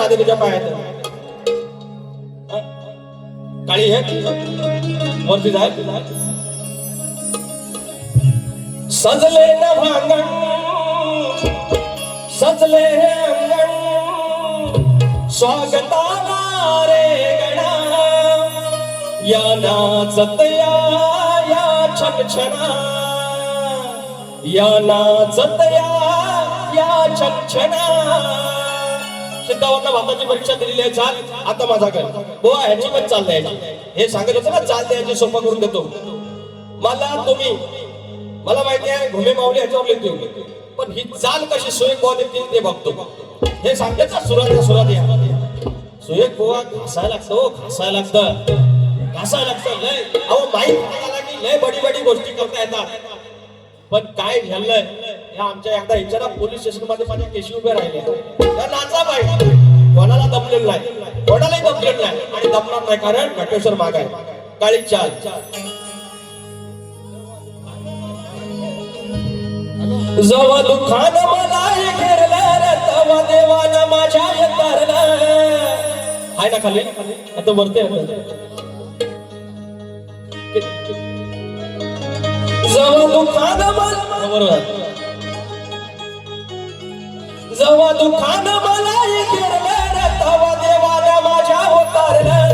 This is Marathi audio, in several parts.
राहते तुझ्या पायात काळी आहे वरती जाय सजले न भांगण सजले अंगण स्वागताला रे गणा या नाचत या छनछना या नाचत या छनछना सिद्धावरला भाताची परीक्षा दिलेली आहे चाल आता माझा कर बोवा ह्याची पण चाल द्यायची हे सांगत होतं ना चाल द्यायची सोपा करून देतो मला माहिती आहे घुमे माऊली ह्याच्यावर लिहितो पण ही चाल कशी सुरेख बोवा देतील ते बघतो हे सांगते ना सुरात या सुरेख बोवा घासायला लागतं लय अहो माहीत झाला की लय बडी गोष्टी करता येतात पण काय झालंय या आमच्या एकदा इच्छा पोलीस स्टेशन मध्ये माझ्या केशी उभे राहिले त्या नाचा पाहिजे कोणाला दमलेलं नाही कोणालाही दमलेलं नाही आणि दमणार नाही कारण घटेश्वर माग आहे काळी चाल जवा दुःखान मला घेरलं रे तवा देवानं माझ्या येतारलं हाय ना खाली आता वरते जवा दुःखान मला जवा दुःखान मला घेरलं रे तवा देवानं माझ्या येतारलं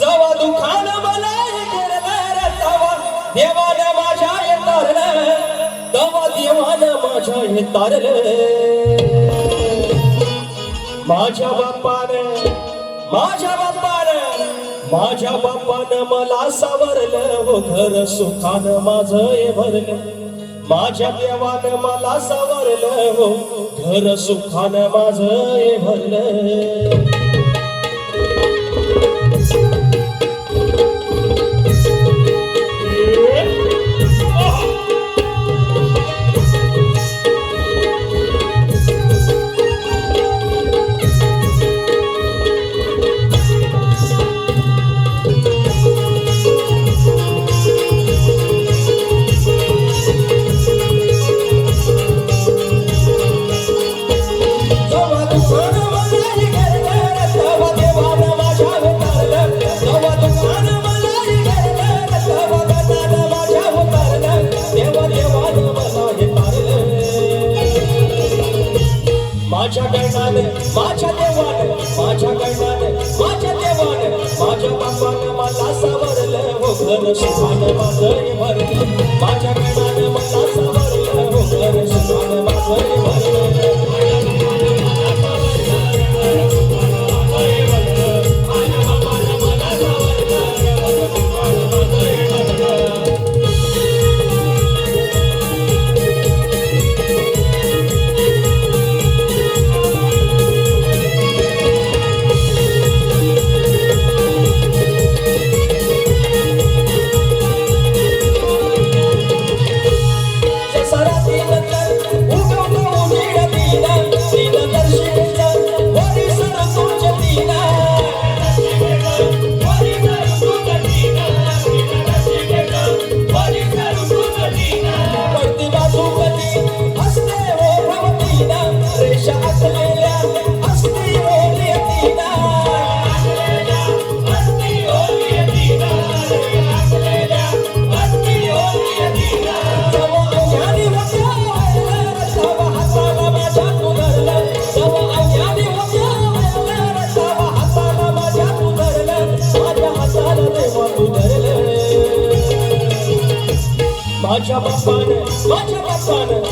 जवा दुःखान मला घेरलं रे तवा देवानं माझ्या येतारलं तवा देवानं माझ्या हे तारलं माझ्या बापानं मला सावरलं हो घर सुखानं माझं हे भरलं माझ्या देवानं मला सावरलं हो घर सुखानं माझं हे भरलं माझ्या गणाने माझ्या देवाने माझ्या बापाने मला सावरलं हो घर सुखानं माझं भरलं माझ्या गणाने मला सावरलं हो घर सुखानं माझं भरलं माझ्या बापानं